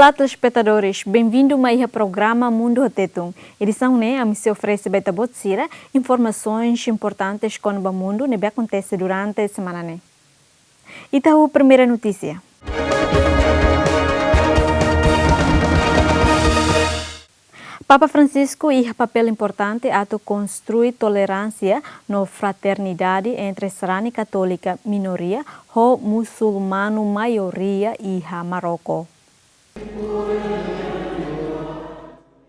Olá, telespectadores. Bem-vindo ao programa Mundo Rotetum. Edição a me se oferece beta botsira informações importantes com o mundo que acontece durante a semana. Itaú, primeira notícia. Papa Francisco e papel importante a construir tolerância na fraternidade entre Serrani católica minoria e muçulmano maioria e Marocco.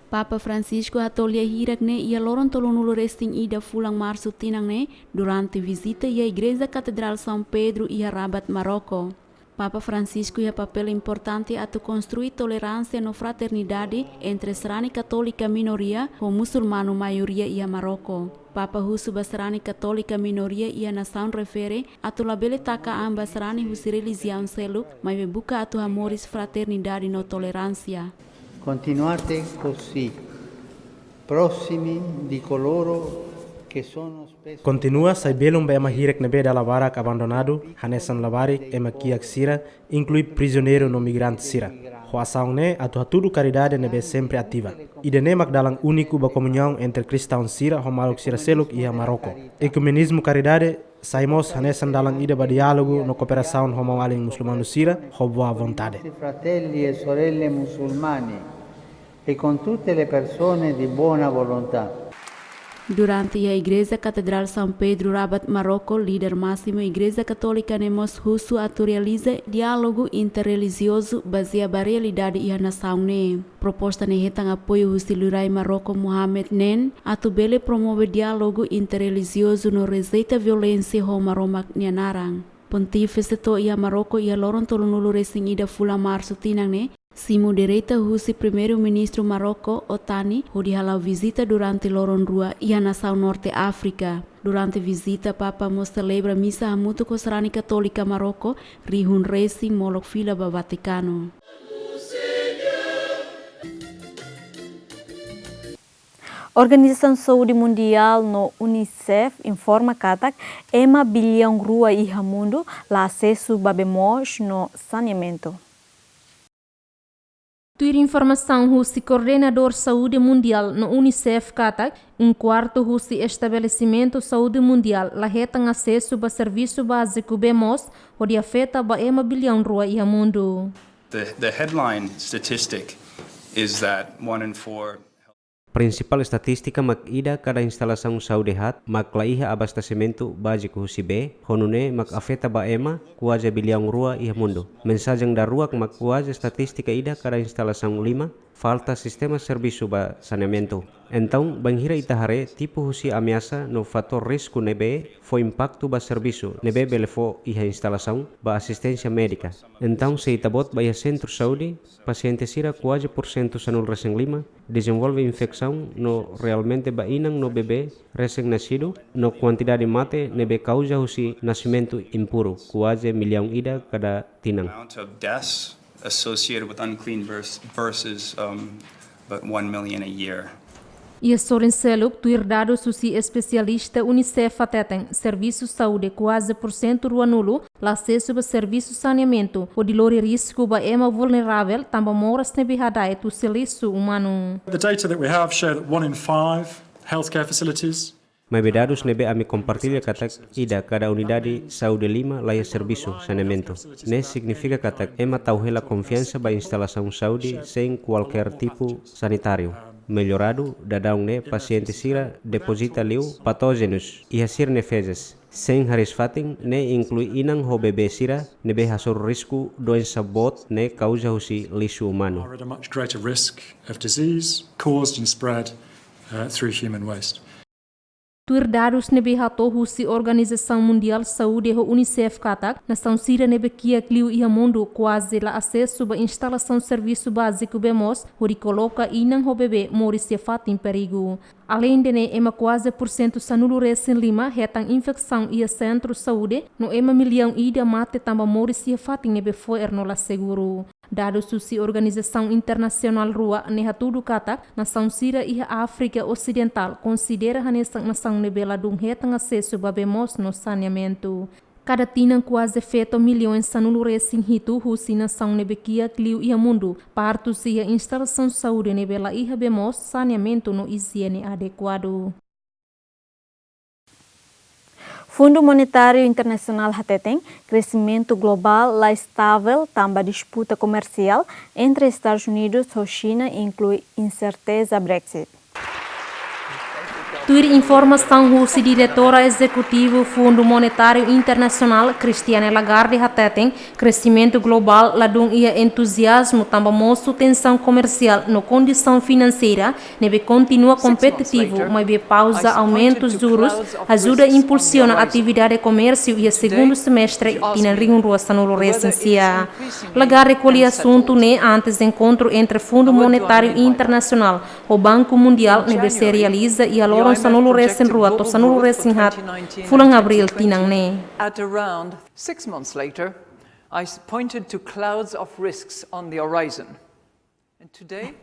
Papa Francisco atolha hirakne ia loron tolonulu resting ida fulang março tinangne durante visita à Igreja Catedral São Pedro e Rabat, Marocco. Papa Francisco ia papel importante a construir tolerância na fraternidade entre Serrani católica minoria e muçulmano maioria e Marocco. Papa Husu Serrani católica minoria e a nação refere a tu labele taka amba Serrani husi religião selu, mas buca a tu amores fraternidade no tolerância. Continuate così, prossimi di coloro che sono spesso... Continua sai belum ba ema hirek nebe da labarak abandonado, hanesan labarik ema kiak sira, inclui prisioneiro no migrante sira. Hoasaung ne atu hatudu caridade nebe sempre ativa. Ide nemak dalang único ba comunhão entre cristãos sira, homaluk sira seluk e Marocco. Ecumenismo caridade saimos hanesan dalang ide ba diálogo no cooperação homo aling muslumano sira, ho boa vontade. Fratelli e sorelle musulmani e con tutte le persone di buona volontà. Durante a Igreja Catedral São Pedro, Rabat, Marocco, líder máximo Igreja Católica Nemos Husu realiza diálogo interreligioso baseado na realidade e a nação ne. Proposta ne hetang apoio Husi Lurai Marocco Mohamed Nen, atubele promove diálogo interreligioso no rejeita violência ho maromak nianarang. Pontífice to ia Marocco ia loron tolunulu resing ida fula março tinang ne, Simu direita Husi primeiro-ministro Marocco, Otani, dihalau visita durante loron rua e a nação Norte África. Durante visita, Papa mo celebra missa hamutu ko Serrani católica Marocco, rihun racing molok fila ba Vaticano. Organização Saúde Mundial no UNICEF informa que ema bilhão rua e mundo lá acesso babemos no saneamento. Tuir informação Husi coordenador Saúde Mundial no UNICEF Katak, quarto Husi estabelecimento Saúde Mundial lá retam acesso a serviço básico BEMOS, onde afeta ba ema bilhão rua e mundo. The headline statistic is that 1 in 4 Principal estatística ida cada instalação saúde hat maklaiha abastecimento básico husibe honune afeta ba ema kuaja bilhão rua e mundo. Mensagem da rua kuaja estatística ida cada instalação 5 falta sistema serviço ba saneamento. Então, banhira itahare tipo husi ameaça no fator risco nebe foi impacto ba serviço nebe belefo iha instalação ba assistência médica. Então, se itabot ba centro saúde, paciente sira kuaja % sanul recém lima desenvolve infecção no realmente ba inang no bebê recém-nascido no quantidade mate nebe causa husi nascimento impuro kuaja milhão ida cada tinang. Associated with unclean births versus but 1 million a year. E a Soren Seluk, tuir dados susi especialista UNICEF atetem serviço saúde quase % rua nulo, lá acesso a serviço saneamento, o de lori risco ba ema vulnerável, tamba moras nebe hadai tu seliço humano. The data that we have show that 1 in 5 healthcare facilities Mas dados nebe ami compartilha katak ida cada unidade saúde lima laia serviço saneamento. Ne significa katak ema tauhela confiança ba instalação saúde sem qualquer tipo sanitário. Melhorado, dadão ne paciente sira deposita liu patógenos e hasir nefezes. Sem harisfating ne inclui inang ho bebê sira nebe hasor risco doença bot ne causa husi lixo humano. Are at a much greater risk of disease caused and spread through human waste. Tuir dados nebe hato Husi Organização Mundial Saúde e UNICEF Katak, nação sira nebe kia kliu e mundo quase lá acesso a instalação serviço básico BEMOS, onde coloca inang ho bebê moris fat em perigo. Além de ne ema quase % sanulo recém lima retang infecção e centro saúde, no ema milhão ida mate tamba moris fat em nebe foi ernola seguro. Dados susi Organização Internacional Rua neha tudo kata nação sira e África Ocidental considera hanesang nação nebela dung hetang acesso babemos no saneamento. Cada tinang quase feito milhões sanulu recém hitu husi nação nebekia clio ia mundo. Parto se a instalação de saúde nebela ia bemos saneamento no higiene adequado. Fundo Monetário Internacional HTT, crescimento global lá estável, também disputa comercial entre Estados Unidos e China inclui incerteza Brexit. Tuir informação husi diretora executivo Fundo Monetário Internacional Christine Lagarde hatetem crescimento global ladung ia entusiasmo também moço tensão comercial no condição financeira nebe continua competitivo mas be pausa aumentos juros ajuda a impulsiona atividade de comércio e segundo semestre tina rinrua sanolo recensia. Lagarde colhe assunto ne antes do encontro entre Fundo Monetário Internacional o Banco Mundial nebe se realiza e a loro sanulu recen rua to sanulu recen hat fulang abril tinang ne. At around 6 months later, I pointed to clouds of risks on the horizon. And today,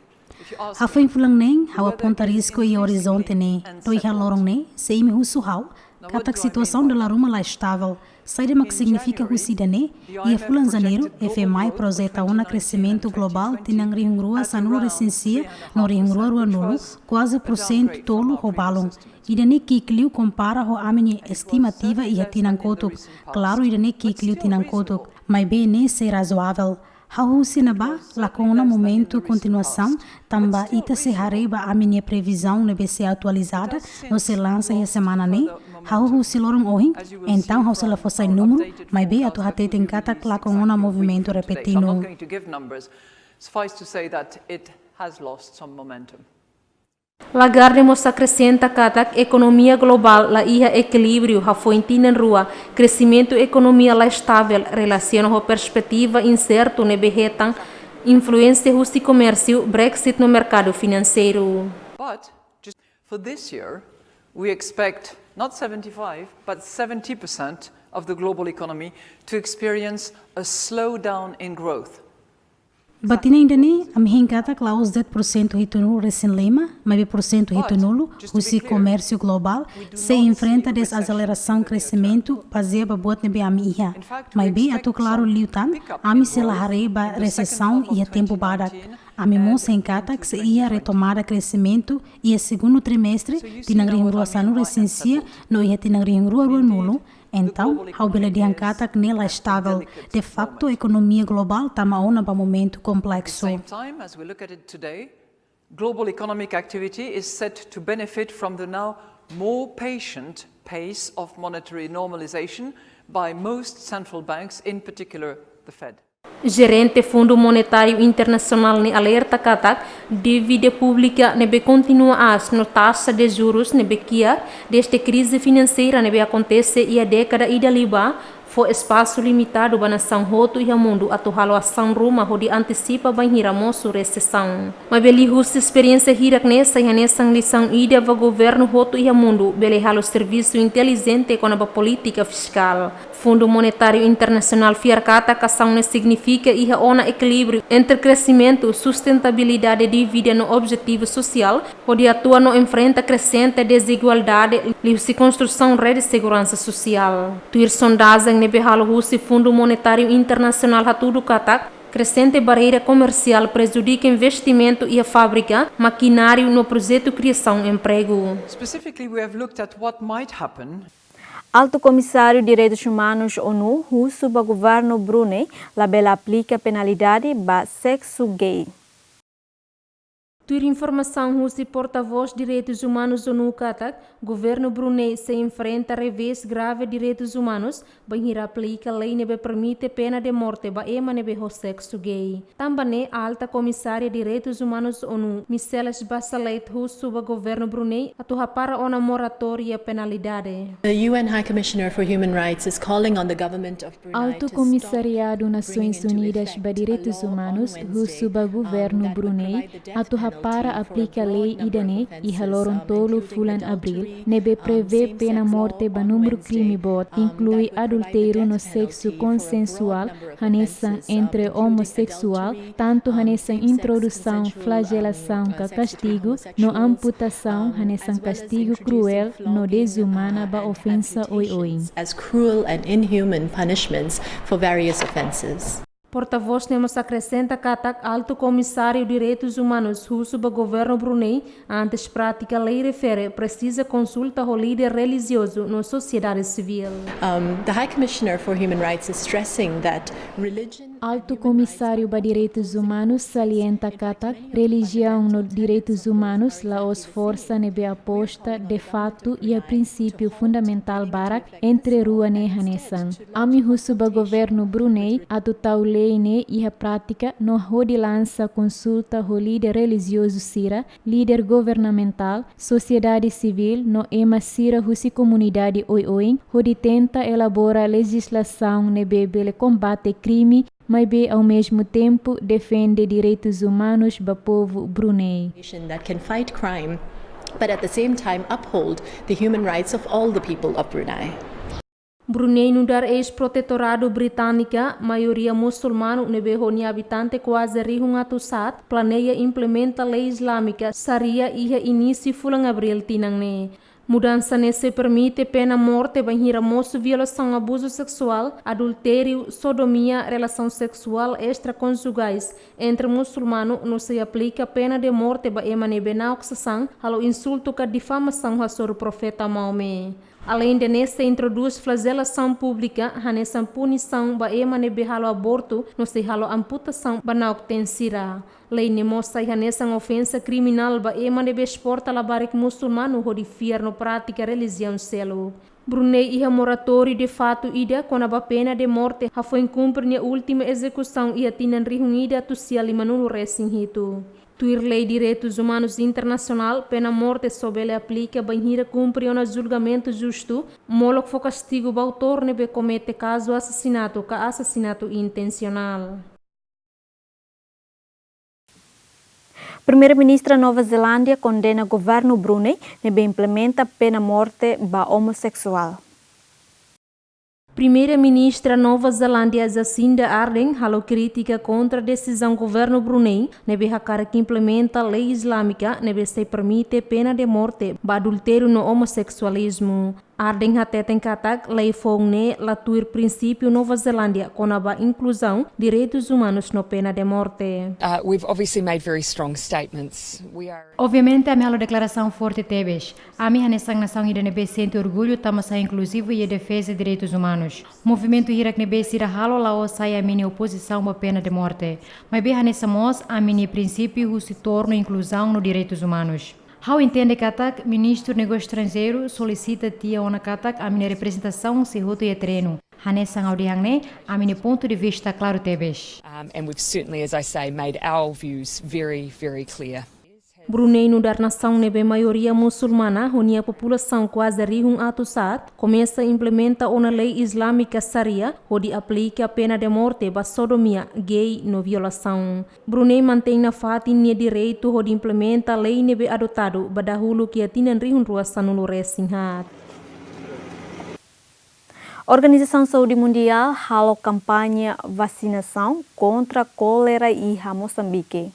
Hafeng fulang neng hawa ponta risco e horizonte ne. Doi halorong ne, se ime husu hau, katak situação de la ruma lá estável. Saída mak significa husida ne, e a fulan janeiro, FMI projeta uma crescimento global tinang rihungrua sanulu recensia no rihungrua rua nulo, quase % tolo robalong. Idane kikliu compara ho amini estimativa e tinang kotuk. Claro idane kikliu tinang kotuk, mas bem ne ser razoável. Hausi na ba, lá com um momento continuação, tamba ita se hareba a minha previsão nebe ser atualizada, no se lança a semana ne, hausi lorong ohin, então hausi la fosse número, mas bem atu hate tem kata lá com um movimento repetindo. Suffice to say that it has lost some momentum. Lagarde mos acrescenta que economia global la ia equilíbrio ha foi tinan rua crescimento economia la estável relaciona com perspectiva incerto ne behetan influência rusti comércio Brexit no mercado financeiro. But just for this year we expect not 75 but 70% of the global economy to experience a slowdown in growth. Batina ainda ne, a minha encata claus 10% ritunulo recém-lema, mas 10% ritunulo, o comércio global, se enfrenta desaceleração crescimento, baseada boa nebe a minha. Mas bem, atu claro liutan, a mi se la hareba recessão e a tempo badak. A mi moça encata que se ia retomar crescimento e a segundo trimestre, tinangringrua sanu recensia, no ia tinangringrua rua nulo, então, ao bela de ancata que nela estável, de facto, a economia global está uma momento complexo. At the same time, as we look at it today, global economic activity is set to benefit from the now more patient pace of monetary normalization by most central banks, in particular the Fed. Gerente Fundo Monetário Internacional ne alerta katak dívida pública nebe continua no taxa de juros nebe kia desde crise financeira nebe acontece e a década ida liba foi espaço limitado para nação roto e mundo a torralo ação ruma onde antecipa banhira moço recessão. Mas beli russa experiência hirak nessa e nessa lição ida va governo roto e mundo beli halo serviço inteligente com a política fiscal. Fundo Monetário Internacional fiarcata cação significa e ona equilíbrio entre crescimento, sustentabilidade de vida no objetivo social, onde atua no enfrenta crescente desigualdade e construção rede de segurança social. Tuir sondagem nebe halo russo Fundo Monetário Internacional hatudo katak crescente barreira comercial prejudica investimento e a fábrica, maquinário no projeto criação de emprego. Specifically, we have looked at what might happen. Alto Comissário de Direitos Humanos ONU, russo para o governo Brunei, labela aplica penalidade para sexo gay. Tuir informação russo porta-voz de direitos humanos ONU katak, governo Brunei se enfrenta a revés grave de direitos humanos, banhira aplica lei nebe permite pena de morte ba ema nebe ho sexo gay. Também a alta comissária de direitos humanos ONU, Michelas Bachelet russo para governo Brunei, atuha para ona moratória penalidade. The UN High Commissioner for Human Rights is calling on the government of Brunei Alto Comissariado Nações Unidas para Direitos Humanos, russo para governo Brunei, atuha para aplica lei idane e haloron tolo fulan abril, nebe prevê pena morte ba número crime bot, inclui adultério no sexo consensual, hanesan entre homossexual, tanto hanesan introdução, flagelação ka castigo, no amputação, hanesan castigo cruel, no desumana ba ofensa oi. As cruel and inhuman punishments for various offenses. Porta-voz temos acrescenta que o Alto Comissário de Direitos Humanos russo do governo Brunei, antes prática lei refere, precisa consulta ao líder religioso na sociedade civil. The High Commissioner for Human Rights is stressing that religion... Alto Comissário para Direitos Humanos salienta que religião nos direitos humanos la os força nebe aposta de fato e a princípio fundamental barak entre rua ne hanesan. Ami russo do governo Brunei adotau lei ne e a prática no hodi lança consulta ao líder religioso Sira, líder governamental, sociedade civil no ema Sira russi comunidade oi, hodi tenta elabora legislação nebe bele combate crime, mas be ao mesmo tempo defende direitos humanos do povo Brunei. That can fight crime, but at the same time uphold the human rights of all the people of Brunei. Brunei no dar ex-protetorado britânica, maioria muçulmano, nebe honi habitante quase rihun atusat, planeia implementa lei islâmica, Sharia e início fulang abril tinang ne. Mudança nesse permite pena morte, banhira moço, violação, abuso sexual, adultério, sodomia, relação sexual extraconjugais. Entre muçulmano, não se aplica pena de morte, ba emane benauxação, halo insulto ka difamação sobre o profeta Maomé. Além de nessa introduz flagelação pública, nessa punição ba emane behalo aborto, não se halo amputação ba nauktensira. Lei ne mostra nessa ofensa criminal ba emane besporta labarik muçulmano hodifiar no prática religião selo. Brunei e moratório de fato ida com a pena de morte ha foi cumprir a última execução e a tinan rihunida tusial limanulu resinhito. Tuir Lei Direitos Humanos Internacional, pena morte sob ele aplica banhira cumpre um julgamento justo, molok for castigo ba autor nebe comete caso assassinato ka assassinato intencional. Primeira-ministra Nova Zelândia condena governo Brunei nebe implementa pena morte ba homossexual. Primeira-ministra Nova Zelândia Jacinda Ardern halo crítica contra a decisão governo Brunei nebe hakara que implementa lei islâmica nebe se permite pena de morte ba adultério no homossexualismo. Ardern até tem katak lei fongne latuir princípio Nova Zelândia com a inclusão direitos humanos no pena de morte. We've obviously made very strong statements. Obviamente a minha declaração forte tebes. A minha nação ida nebe sente orgulho tamasa inclusivo e defesa de direitos humanos. Movimento Irak nebe sira halo lao sai a minha oposição à pena de morte. Mas bem nessa mos a minha princípio se torna inclusão no direitos humanos. How entende katak ministro negócio estrangeiro solicita tia ona katak a minha representação se roto e treino. Hanesang audihangne a minha ponto de vista claro tebes. And we've certainly, as I say, made our views very, very clear. Brunei no dar nação nebe maioria muçulmana, onde a população quase rihun atusat, começa a implementa uma lei islâmica Sharia, onde aplica a pena de morte ba sodomia, gay no violação. Brunei mantém na fatinha direito onde implementa a lei nebe adotado, badahulu que atinan rihun ruasan no resinhat. Organização Saúde Mundial halo campanha vacinação contra cólera e Moçambique.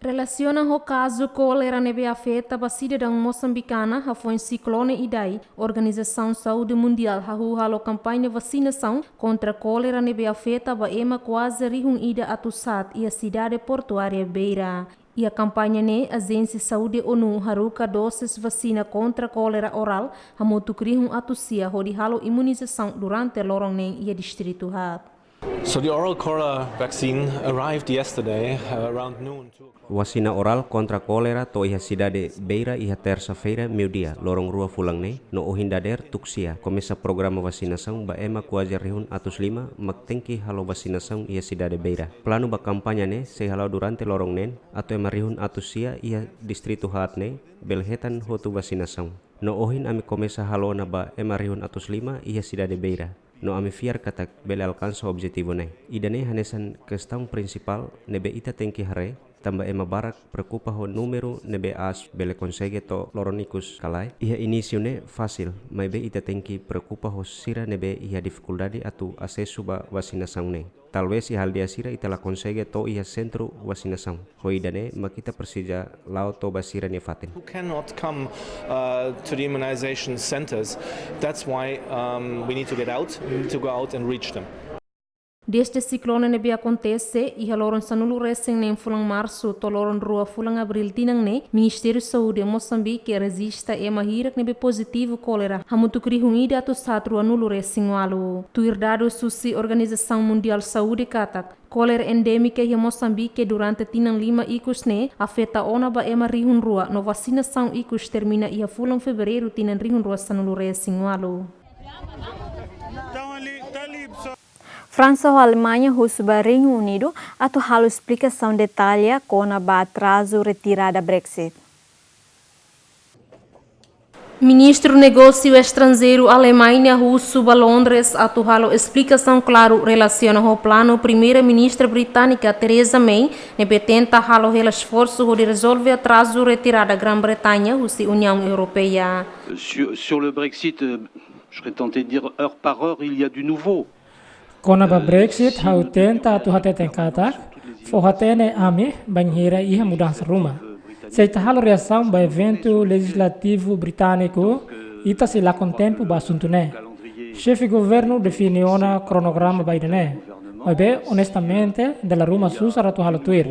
Relaciona o caso cólera nebe afeta a cidadã moçambicana a foi ciclone Idai. Organização Saúde Mundial halo campanha vacinação contra cólera nebe afeta a ema quase rihun ida atusat e a cidade portuária Beira. E a campanha ne Agência Saúde ONU haruka doses vacina contra cólera oral a motukrihun atusia hodi halo imunização durante lorong ne e distrito hat. So the oral cholera vaccine arrived yesterday around noon. Vacina oral contra cólera to iha cidade Beira iha terça-feira meio-dia, lorong rua fulang ne, no ohindader tuksia. Começa programa vacinação ba ema kuaja rihun atus 5, magtengki halo vacinação iha cidade Beira. Plano ba kampanya ne, se halo durante lorong nen, atau ema rihun atus sia iha distrito hat ne, belhetan hotu vacinação. No ohin ami começa halo na ba ema rihun atus 5 iha cidade Beira. No ami fiar katak bele alcança o objetivo ne. Idane hanesan questão principal nebe ita tenki hare Tamba ema barak preocupa ho número nebe as bele consegue to loronicus kalai. Iha início ne fácil, mas be ita tem que preocupa ho sira nebe iha dificuldade atu acesso ba vacinação ne. Talvez iha aldeia sira ita la consegue to iha centro vacinação. Hoida ne makita precisa lao to basira ne faten. Who cannot come to the immunization centers. That's why we need to get out. We need to go out and reach them. Desde ciclone nebe acontece e haloron sanulu recém nem fulang março toloron rua fulang abril tinang ne Ministério de Saúde Moçambique resista e mahirak nebe positivo cólera hamutu krihungida atu satru anulu recém walu tuirdado susi Organização Mundial Saúde katak cólera endêmica em Moçambique durante tinang 5 icus ne afeta ona ba ema rihun rua no vacinação icus termina ia fulang fevereiro tinang rihun rua sanulu recém walu. França e Alemanha recebem Reino Unido atu halo explicação detalhe com a atraso retirada Brexit. Ministro Negócio Estrangeiro Alemanha recebe Londres atu halo explicação claro relaciona ao plano primeira-ministra britânica Theresa May nebe tenta halo el esforço de resolver atraso retirada Grã-Bretanha husi União Europeia. Sur le Brexit, je serais tenté de dire heure par heure, il y a du nouveau. Kona ba Brexit hau tenta atu hateten katak, fo hatene ami banhira iha mudança ruma. Seita halo reação ba evento legislativo britânico ita se lá com tempo ba assuntune. Chefe governo define ona cronograma ba idene. Obe honestamente della ruma susa ratu halo tuir.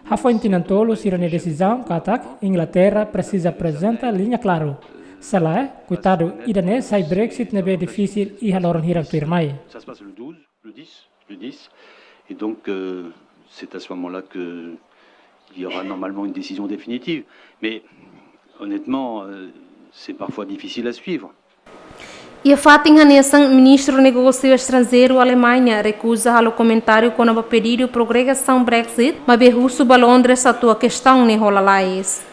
Hafo intinantolo sirane decisão katak Inglaterra precisa apresenta linha claro. Salah, cuidado, idane sai Brexit nebe difícil iha loron hirak tuir mai. Ça se passe le 12. Le 10, et donc c'est à ce moment-là qu'il y aura normalement une décision définitive. Mais honnêtement, c'est parfois difficile à suivre. E a fatin hanesan ministro negócio estrangeiro Alemanha recusa halo comentário com o pedido progressão Brexit, mas berrusso ba Londres a tua questão ne holalais.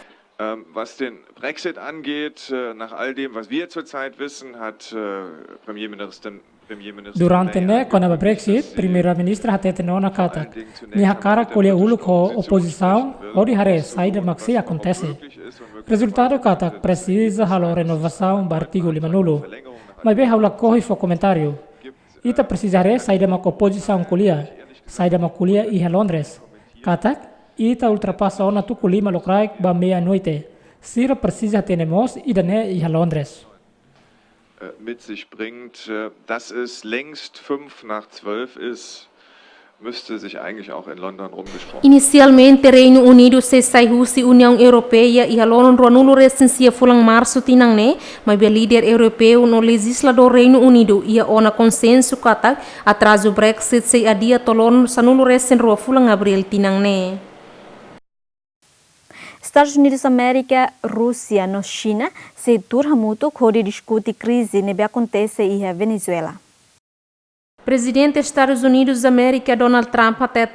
Was den Brexit angeht, nach all dem, was wir zurzeit wissen, hat Premierminister Durante ne con a Brexit, primeira-ministra hatete nona katak. Ni hakara kolha ulu ko oposição, ori hare saída maxi acontece. Resultado katak precisa halo renovação ba artigo 5 Mas bem haula corre fo comentário. Ita precisare saída ma oposição kolha. Saída ma kolha e Londres. Katak ita ultrapassa ona tu kolima lokrai ba meia-noite. Sira precisa tenemos idane e Londres. Mit sich bringt, dass es längst 11:55 ist, müsste sich eigentlich auch in London rumgesprochen. Inicialmente, Reino Unido se saiu se União Europeia e haloron ronulo recensia fulang março tinang ne, mas o líder europeu no legislador Reino Unido ia ona consenso katak atraso Brexit se adia tolon sanulo recen rua fulang abril tinang ne. Estados Unidos da América, Rússia e China se turha muito quando discute crise nebe acontece em Venezuela. Presidente dos Estados Unidos da América Donald Trump até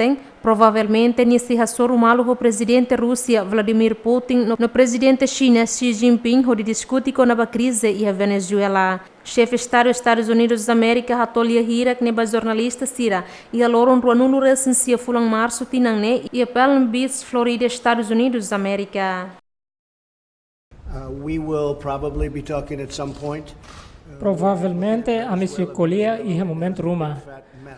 provavelmente nesse rassoro malo o presidente Rússia Vladimir Putin no presidente China Xi Jinping onde discute com a crise em Venezuela. Chefe Estado dos Estados Unidos da América Hatolia Hirak neba jornalista Sira e aloron ruanulo recensia fulang março tinang e a Palm Beach, Florida, Estados Unidos da América. We will probably be talking at some point. Provavelmente a me colhia e momento ruma.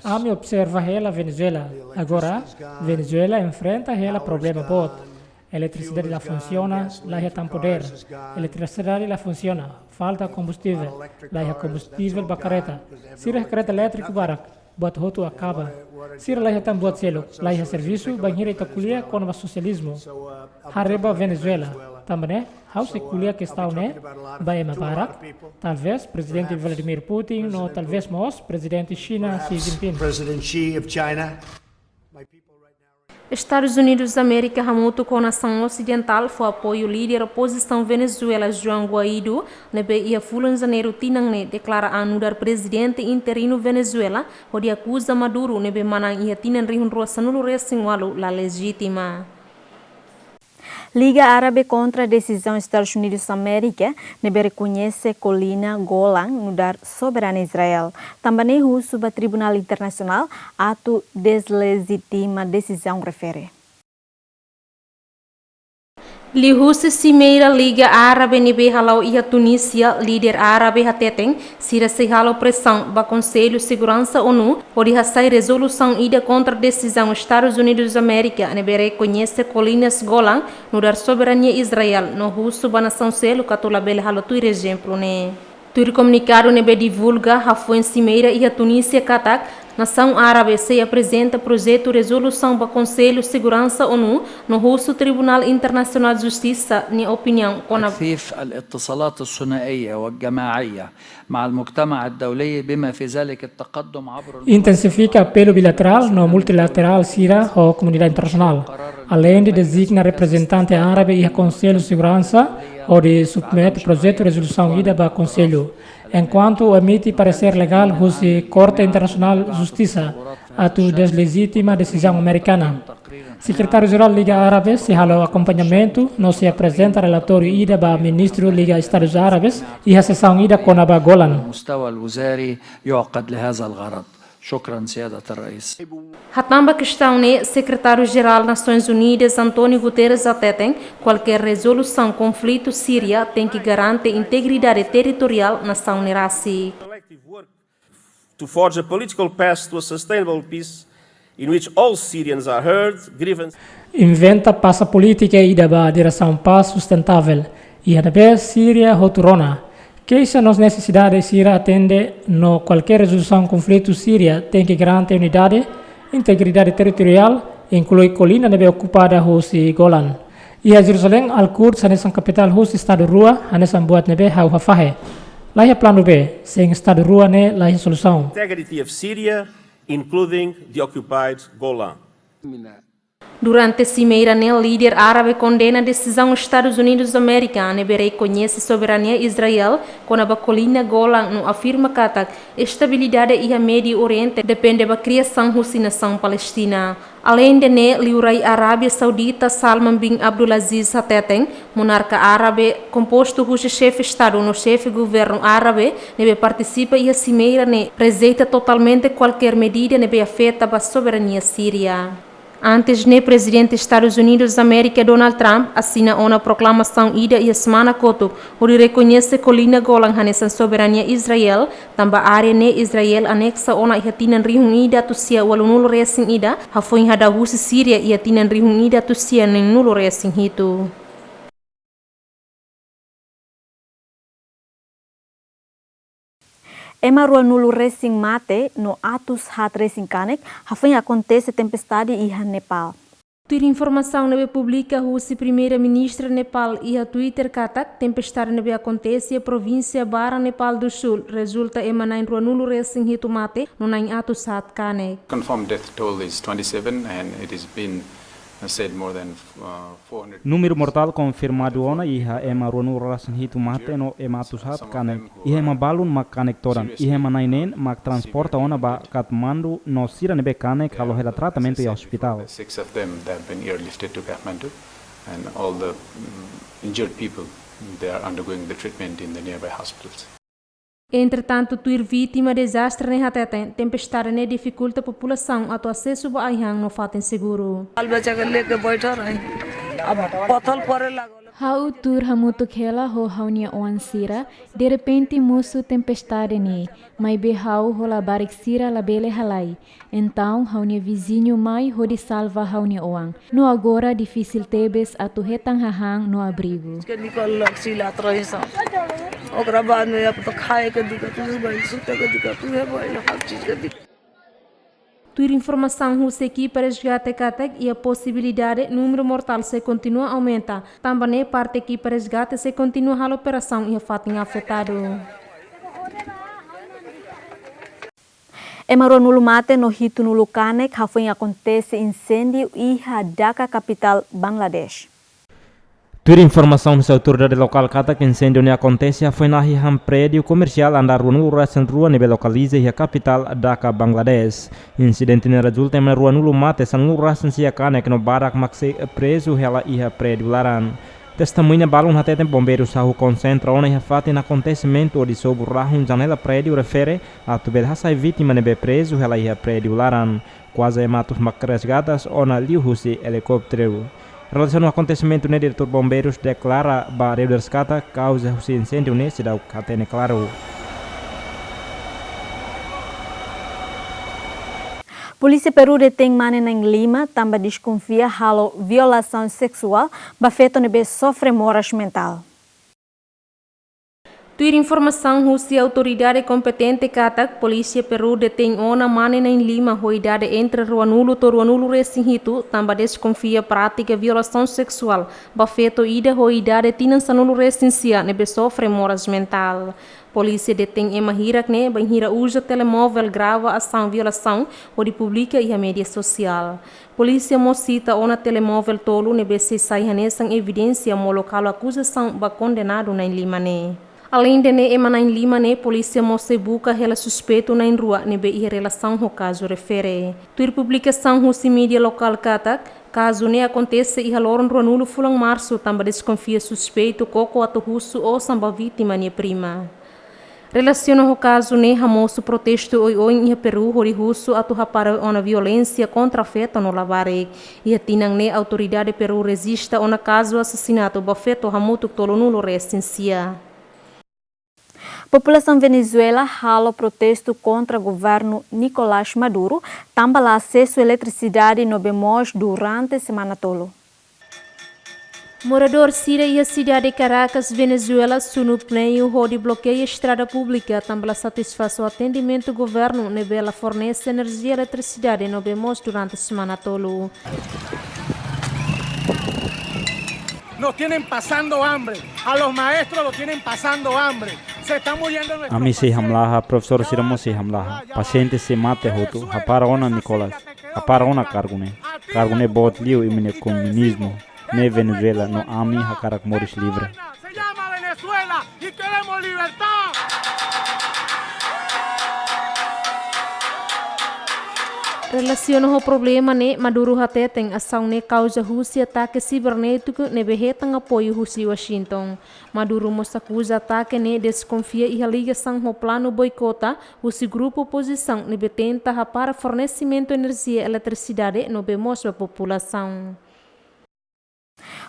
A me observa ela Venezuela. Agora, Venezuela enfrenta ela problema bot. Eletricidade lá funciona, lá já tem poder. Eletricidade lá funciona, falta combustível. Lá já combustível bacareta. Se a careta elétrica barak, bot roto acaba. Se lá já tem bot selo, lá já serviço, banheira e colhia com o socialismo. Hareba Venezuela. Também, how se colhia questão né, vai Barak, talvez presidente Vladimir Putin, ou talvez nós, presidente China Xi Jinping. Estados Unidos da América hamutu com a nação ocidental foi apoio líder oposição Venezuela Juan Guaido, nebe ia fulan janeiro tinang declara anudar presidente interino Venezuela, onde acusa Maduro nebe manang ia tinan rihun rua sanulu resinwalu la legítima. Liga Árabe contra a decisão dos Estados Unidos da América nebe reconhece colina Golan no dar soberana Israel. Também russo o Tribunal Internacional ato deslegitima decisão refere. Lihusi Cimeira Liga Árabe nebe halau ia Tunísia, líder árabe hateteng, sira se halau pressão ba Conselho Segurança ONU, pode haçai resolução ida contra decisão Estados Unidos da América nebe reconhece colinas Golan no dar soberania Israel no russo ba nação selo catolabel halau tu exemplo né. Tuir comunicado nebe divulga hafuen Cimeira ia Tunísia katak Nação Árabe se apresenta projeto de resolução para o Conselho de Segurança ONU no russo Tribunal Internacional de Justiça, na opinião com تكثيف الاتصالات الثنائية والجماعية مع المجتمع الدولي بما في ذلك التقدم عبر Intensifica apelo bilateral no multilateral Síria ou comunidade internacional, além de designar representante árabe e a Conselho de Segurança ou de submeter projeto de resolução ida para o Conselho. Enquanto emite parecer legal a Corte Internacional de Justiça a deslegitima decisão americana. Secretário-Geral da Liga Árabe se halou acompanhamento, não se apresenta relatório ida para o Ministro da Liga Estados Árabes e a sessão ida com a Golan. شكرا سيادة الرئيس. Hatamba questão né, Secretário-Geral das Nações Unidas António Guterres atetem, qualquer resolução conflito Síria tem que garantir integridade territorial na nação nerasi. To forge a political path to a sustainable peace in which all Syrians are heard, grievances. Inventa passa política e da direção paz sustentável e a vez Síria roturona. Queixa nas necessidades Síria atende no qualquer resolução conflito Síria tem que garantir unidade, integridade territorial, inclui colina nebe ocupada Rússia Golan. E a Jerusalém Al-Quds hanesan capital Rússia estado rua hanesan buat nebe hau hafahe. Lá é plano B, sem estado rua ne lá é solução. Integrity of Syria, including the occupied Golan. Durante a cimeira, o líder árabe condena a decisão dos Estados Unidos da América de reconhecer a soberania Israel com a colina Golan no afirma que a estabilidade e a Médio Oriente depende da criação da nação palestina. Além de o rei Arábia Saudita Salman bin Abdulaziz Hateteng, monarca árabe composto do chefe de Estado no chefe de governo árabe, participa e a cimeira rejeita totalmente qualquer medida que afeta a soberania síria. Antes, o presidente dos Estados Unidos da América, Donald Trump, assina uma proclamação ida e a semana coto, onde reconhece colina Golan hanesan soberania Israel, também a área ne Israel anexa ona e hatinan rihung ida tusia walunul racing ida, hafoin hada husi Síria e hatinan rihung ida tusia neng nulo racing hitu. Ema rua nulu racing mate no atus hat racing kanek, hafin acontece tempestade iha Nepal. Tuir informação nebe publica Rússia primeira-ministra Nepal e a Twitter katak tempestade nebe acontece a província Bara Nepal do Sul resulta ema nain rua nulu racing hitu mate no nain atus hat kanek. Confirmed death toll is 27 and it has been said more than 400. Número mortal confirmado ona iha ema ronu rasan hitu mate no ematus hat kanek iha ema balun mak kanek toran iha ema nainen mak transporta ona ba Kathmandu no sira nebe kanek halo hela tratamento e hospital. 6 of them have been airlifted to Kathmandu and all the injured people they are undergoing the treatment in the nearby hospitals. Entretanto, tuir vítima desastre ne hateten, tempestade ne dificulta a população a acesso ba ayang no fato inseguro. Hau tur hamutu khela ho haunia oan sira, de repente musu tempestade ni, mai be hau ho la barik sira la bele halai. Então, haunia vizinho mai ho de salva haunia oan. No agora difícil tebes atu hetang hahang no abrigo. Tuir informação russa aqui para resgate katak e a possibilidade número mortal se continua a aumentar. Também parte aqui para resgate se continua a operação e a fato afetado. Ema rua nulu mate no hitu nulu kanek hafin acontece incêndio iha Dhaka capital Bangladesh. Tuir informação da autoridade local kata que incêndio ne acontece foi na um prédio comercial andar rua rasan rua nebe localiza a capital Dhaka, Bangladesh. Incidente ne resulta em rua nulu mate san nulu rasan sia kanek no barak makse preso hela iha prédio laran. Testemunha balon até tem bombeiros sahu concentra ona iha fato na acontecimento de sobre rahun janela prédio refere a tubel hasai vítima nebe preso hela iha prédio laran. Quase matos macresgadas ona liuhusi helicóptero. Relação ao acontecimento, o diretor bombeiros declara que Reuters kata causa do incêndio se dá o catene claro. Polícia Peru detém manen em Lima, também desconfia halo violação sexual, bafeto nebe sofre moras mental. Tuir informação russa a autoridade competente katak Polícia Peru detém ona manen em Lima, roidade entre Ruanulo to Ruanulo Recinhito, também desconfia prática violação sexual, bafeto ida roidade tinan sanulo Recincia nebe sofre moras mental. Polícia detém ema hirak ne, banhira usa telemóvel grava ação violação, onde publica e a mídia social. Polícia mosita ona telemóvel tolo nebe se sai hanesan evidência mo local acusação ba condenado na Lima ne. Além de ne ema na Lima ne, polícia mose buca ela suspeito na rua nebe e relação ao caso refere. Tuir publicação russa mídia local katak, caso ne acontece e haloron Ruanulo fulang março, também desconfia suspeito coco ato russo ou samba vítima ne prima. Relaciona o caso ne hamoso protesto oi em Peru hori russo atu para ona violência contra afeta no lavare e tinang ne autoridade Peru resista ona caso assassinato bafeto hamutu tolonulo resistencia. População Venezuela halo protesto contra o governo Nicolás Maduro, também acesso à eletricidade no bemos durante semana tolo. Morador Síria e a cidade de Caracas, Venezuela, sunu pleio onde bloqueia a estrada pública, também satisfaz o atendimento do governo, nebela fornece energia e eletricidade no bemos durante a semana tolo. Nos tienen pasando hambre, a los maestros los tienen pasando hambre. Se están muriendo nuestros Ami se hamlaha, professor Siramo se hamlaha, paciente se mate hotu, hapara ona Nicolas, hapara ona cargune bot liu imine comunismo. Ne Venezuela no ami hakarak moris livre. Se llama Venezuela y queremos libertad. Relaciona o problema ne Maduro hateteng ação ne causa Rússia ataque cibernético ne behetang apoio Rússia Washington. Maduro mos acusa ataque ne desconfia e a ligação ao plano boicota Rússia grupo oposição ne betenta para fornecimento de energia e eletricidade no bemos da população.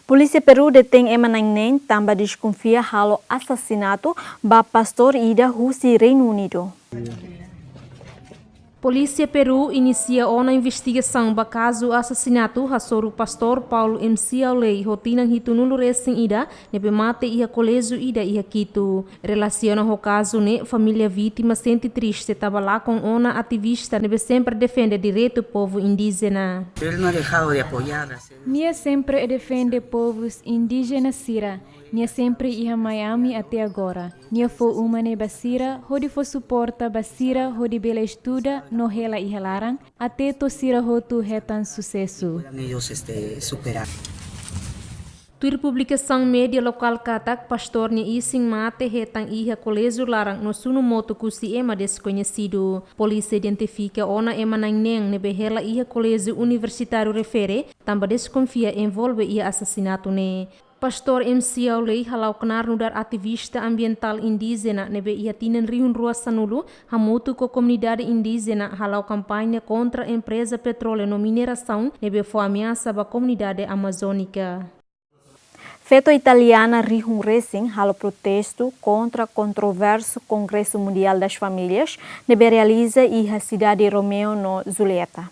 Polícia Peru detém Emanangnen, também desconfia halo assassinato ba pastor ida Rússia Reino Unido. Polícia Peru inicia uma investigação ba caso assassinato hasoro pastor Paulo MC Aulei rotina hitunulo recém ida nebe mate ia colégio ida ia Quito. Relaciona o caso ne família vítima sente triste estava lá com uma ativista nebe sempre defende direito do povo indígena. Ele não ha dejado de apoiar. Nia sempre defende povos indígenas Sira. Nia sempre ia Miami até agora. Nia foi uma ne basira, hodi foi suporta basira, hodi bela estuda, no hela e helarang, até tosira hotu retan sucesso. Tuir publicação média local katak pastor ni ising mate retan iha colégio larang no sunu moto kusi ema desconhecido. Polícia identifica ona ema nang ne behela iha colégio universitário refere, também desconfia envolve ia assassinato ne. Pastor MC Aulei halau kenar nudar ativista ambiental indígena nebe ia tinen riun rua sanulu hamutu ko comunidade indígena halau campanha contra a empresa petróleo no mineração nebe foi ameaça ba comunidade amazônica. Feto italiana Rihun Racing halo protesto contra controverso Congresso Mundial das Famílias nebe realiza iha cidade Romeo no Julieta.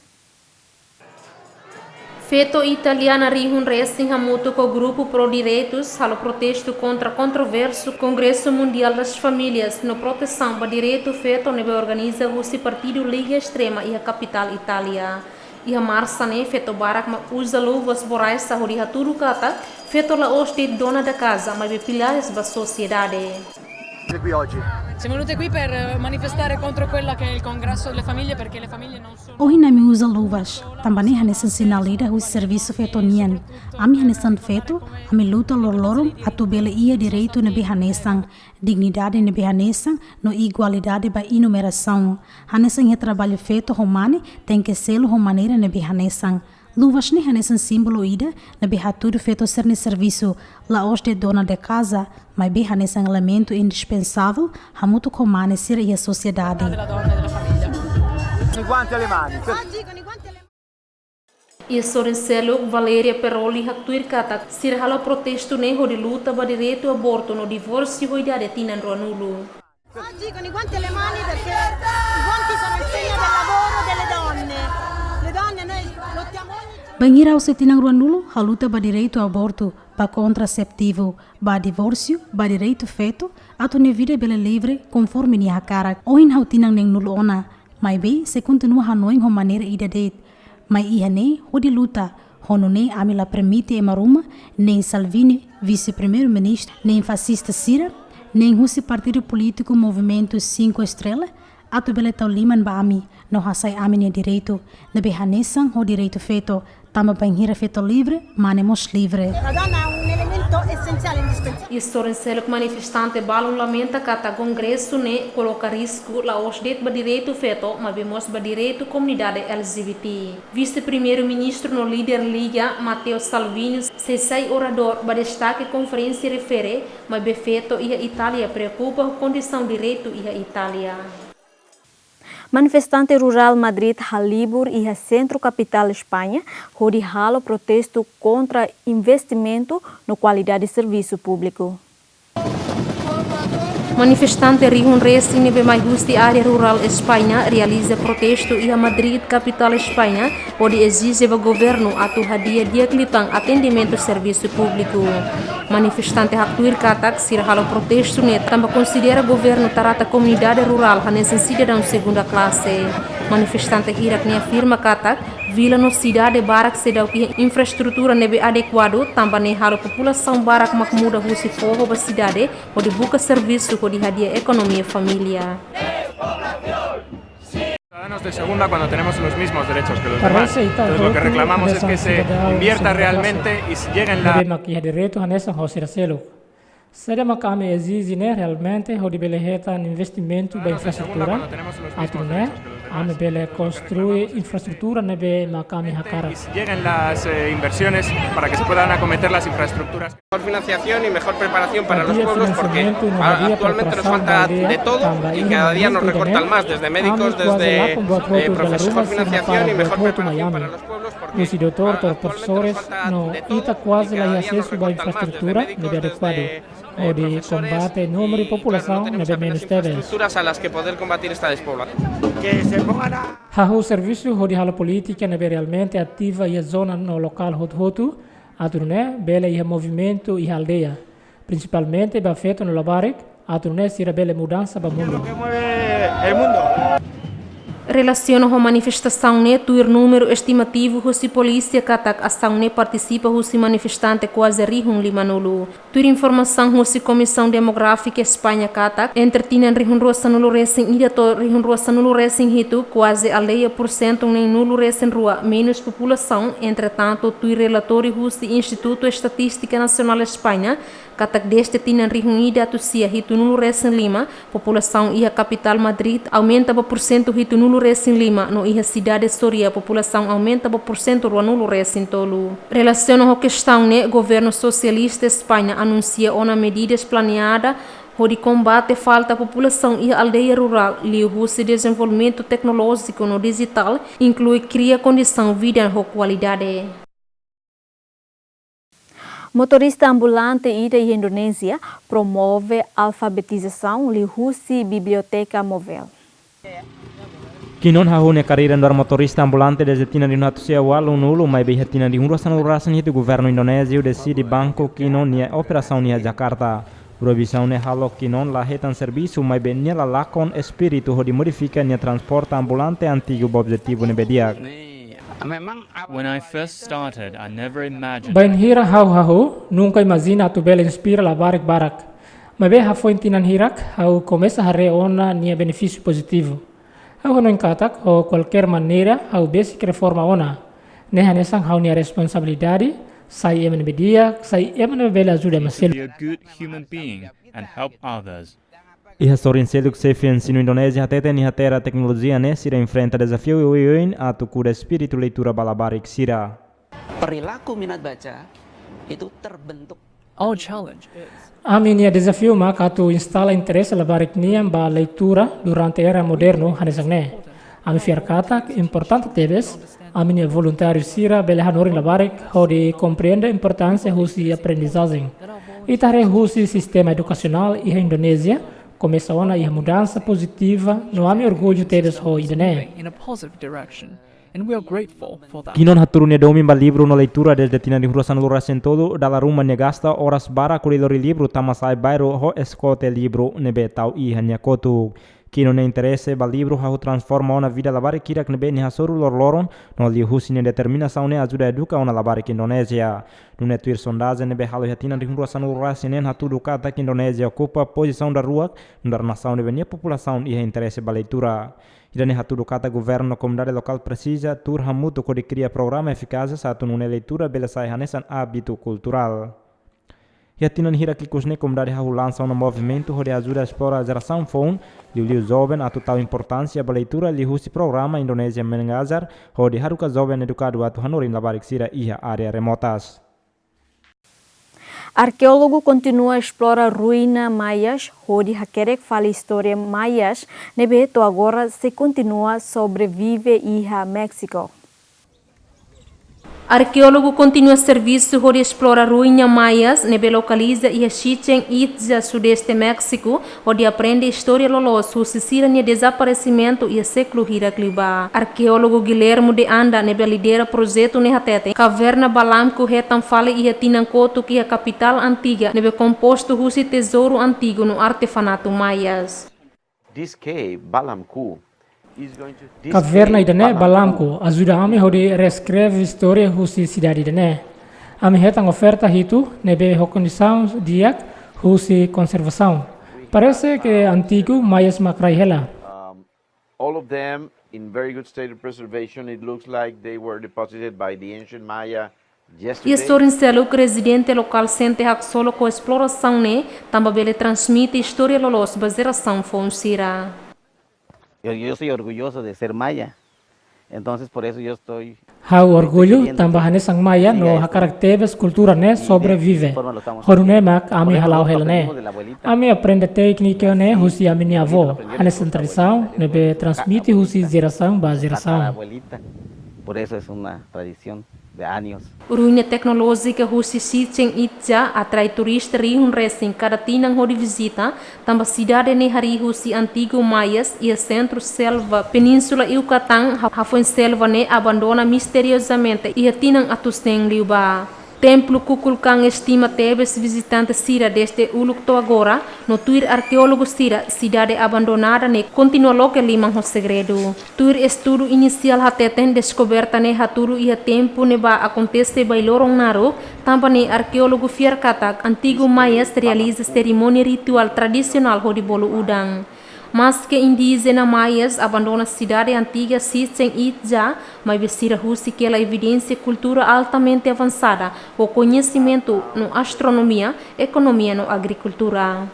Feto italiana Rihun Racing hamutu com o grupo Pro Direitos halo protesto contra controverso Congresso Mundial das Famílias no proteção para direito feto nebe organiza o partido Liga Extrema e a capital Itália. E a marça ne feto barak ma usa luvas borais sa hori haturu kata feto la oste dona da casa ma be pilares ba sociedade. Qui oggi. Siamo venute qui per manifestare contro quella che è il congresso delle famiglie perché le famiglie non sono. Hoje na mi usa luvas, também hanesan sinalida o serviço feto nian. Ami hanesan feto, ami luta lorlorum atu bele ia direito ne hanesan, dignidade ne hanesan, no igualdade ba enumeração. Hanesan é trabalho feto romane, tem que ser o maneira ne hanesan. Luvas ne hanesan símbolo ida, ne tudo feito ser ne serviço, la hoste dona de casa, mas be hanesan elemento indispensável, hamuto comane ser e a sociedade. Con i guanti alle mani. E Sorenselo Valeria Peroli haktuir katak sirhala protesto neho di luta ba direito ao aborto no divórcio hoidade tinan Ruanulu. Oggi con i guanti alle mani perché i guanti sono il segno del lavoro delle donne. Le donne noi lottiamo Bangira ao setinang Ruanulu a luta ba direito ao aborto, ba contraceptivo, ba divórcio, ba direito feto, ato ne vida bela livre conforme ni hakarak. Oin hau tinang neng nulu ona, mai be se continua hanoing ho maneira ida det. Mai ihane ho di luta, hono ne amila permite emaruma, nem Salvini, vice-primeiro-ministro, nem fascista Cira, nem Russi Partido Político Movimento 5 Estrelas, ato bela tau liman ba ami, no hasai amine direito, na behanesang ho direito feto, tama banhira feto livre, manemos livre. La donna è un elemento essenziale, indispensabile. E Sorenselo manifestante balon lamenta kata congresso ne coloca risco la osdet ba direito feto, ma vemos ba direito comunidade LGBT. Vice-primeiro-ministro no líder Liga, Matteo Salvini, se sai orador ba destaque conferência refere, ma be feto ia Itália preocupa a condição direito ia Itália. Manifestante rural Madrid Halibur e a centro capital Espanha houve halo protesto contra investimento na qualidade de serviço público. Manifestante Rihun Racing nebe mais justi área rural Espanha realiza protesto e a Madrid capital Espanha onde exige o governo atu hadia dia clitang atendimento serviço público. Manifestante haktuir katak sir halo protesto ne tamba considera governo tarata comunidade rural hanesan cidadão segunda classe. Manifestante hirak ne afirma katak vila no cidade barak sedau que infraestrutura nebe adequado tamba ne halo população barak mak muda husi forro ba cidade onde buka serviço onde hadia economia familia. Ciudadanos de segunda cuando tenemos los mismos derechos que los demás. Entonces lo que reclamamos es que se invierta realmente y lleguen la... Seria makame exige né realmente o de beleheta investimento da infraestrutura. Outro né, ame bele construir infraestrutura nebe makame hakara. Lleguen las inversiones para que se puedan acometer las infraestructuras. Mejor financiación y mejor preparación para los pueblos porque actualmente nos falta de todo y cada día nos recortan más, desde médicos, desde profesores, mejor financiación y mejor preparación para los pueblos porque professores no ita quase la acesso à infraestrutura nebe adequado. O de combate número de população nebe menos estructuras a las que poder combatir esta despoblación. Que se pongan a o serviço o de hala política nebe realmente ativa e a zona no local hotu aturne bela e movimento e aldeia principalmente ba feito no labarik aturne sira bela mudança ba mundo. Relaciona com a manifestação ne tuir número estimativo husi polícia katak ação ne participa husi manifestante quase rihun limanulu. Tuir informação husi comissão demográfica Espanha katak entretinan rihun rosa nulu resen ida to rihun rosa nulu resen hitu quase aldeia % nem nulu resen rua menos população. Entretanto tuir relatório husi Instituto Estatística Nacional Espanha katak deste tinan rihun ida tusia hitu nulu resen lima população ia capital Madrid aumenta ba % hitu nulu Racing Lima, no iha cidade Soria, a população aumenta por cento no Racing Tolu. Relaciona com a questão, né, governo socialista Espanha anuncia uma medidas planeada de combate à falta da população e a aldeia rural, e o desenvolvimento tecnológico no digital, inclui cria condição de vida com qualidade. Motorista ambulante ida e Indonésia promove alfabetização e usa biblioteca móvel. Kinon hahune carreira do motorista ambulante desde tina di natusia walu nulu mai be tina di urasan hitu governo Indonésia decide banco kinon nia operação nia Jakarta. Provisão ne halo kinon la hetan serviço mai be nia la lakon espírito ho di modifica nia transporte ambulante antigo objetivo ne bedia. When I first started, I never imagined. Bain hira hau nunca imagina tu bela inspira la barak. Mai be ha foi tinan hirak hau começa a reona nia benefício positivo. Hau não encatak ou qualquer maneira hau basic reforma ona. Nehanesang hau nia responsabilidade, sai emen bedia, sai emen bela ajuda masel. Be a good human being and help others. Iha sorin seduk sefi ensino Indonésia hatete ni hatera tecnologia ne sira enfrenta desafio ioin atu kuda espiritu leitura balabarik sira. Perilaku minat baca itu terbentuk. Our challenge is Amin ya desafio maka tu instala interesse la barik niam ba leitura durante era moderno hanesang ne. Ami fiarkatak importante tebes, ami voluntário sira bele hanorin labarek, hodi compreende a importância husi aprendizagem. Itare husi sistema educacional e Indonésia começa a ia mudança positiva, no ami orgulho tebes ho idene. And we are grateful for that. Kinon haturunia domi ba livro na leitura desde tina di hurasan lurasen todo dalla ruma negasta horas bara kurilori livro tamasai bairo ho escote livro nebe tau I hanya kotu. Kinon ne interesse ba livro ha transforma ona vida labari kirak nebe ni hasoru lorloron no li husine determinação ne ajuda educa ona labari ki Indonésia. Nune tuir sondagem nebe halo hatina di hurasan lurasen en hatu ducata que Indonésia ocupa posição da rua ndar nação nebe ni população I interesse ba leitura. Irane hatu kata governo comunidade local precisa tur hamuto ko cria programa eficaz satu nune leitura bela sai hanesan hábito cultural. E atinan hierarquicos ne comunidade ha lança um movimento onde ajuda a explorar a geração phone e o jovem a total importância ba leitura li husi programa Indonésia mengajar onde haruka jovem educado atu hanorin labarik sira iha área remotas. Arqueólogo continua a explorar ruínas maias, onde Hakerek fala história maias, nebeto agora se continua sobrevive iha México. Arqueólogo continua serviço onde explora ruínas maias, nebe localiza iha Chichen Itza, sudeste México, onde aprende história lolos, suscita ne desaparecimento e século Hirakliba. Arqueólogo Guilhermo de Anda, nebe lidera projeto ne hatete, caverna Balamco retam fala iha Tinancoto, que é a capital antiga, nebe composto husi tesouro antigo no artefanato maias. This cave, Balamco, Caverna idane Balamco ajuda ami hodi reescreve história husi cidade idane. Ami hetang oferta hitu nebe condição diak husi conservação. Parece que antigo maias macrai hela. All of them in very good state of preservation. It looks like they were deposited by the ancient Maya yesterday. E história selo que residente local sente hak solo com exploração ne, tamba bele transmite história lolos baseração fonsira. Yo soy orgulloso de ser maya, entonces por eso yo estoy... Hau orgulho tambahan sang maya no hakarakteves kultura ne sobrevive. Horune mak ami halau helane. Ami aprende técnica ne husi ami ni avó. Hanes tradição nebe transmite husi geração ba geração. Por eso es una tradición de años. Ruína tecnológica husi Chichen Itza atrai turista rihun resing cada tinang hodi visita, tamba cidade ne hari husi antigo maias e centro selva península Yucatán hafuen selva ne abandona misteriosamente e tinang atuseng liuba. Templo Kukulkang estima tebes visitantes sira desde ulukto agora, no tuir arqueólogo sira, cidade abandonada ne continua local limang ho segredo. Tuir estudo inicial hateten descoberta ne haturu ia tempo ne ba acontece bailorong naro, tamba ne arqueólogo fiarkatak antigo maias realiza cerimônia ritual tradicional ho di bolo udang. Mas que indígena maias abandona a cidade antiga Chichen Itza, mas vestir husi que ela evidência cultura altamente avançada, o conhecimento no astronomia, economia no agricultura.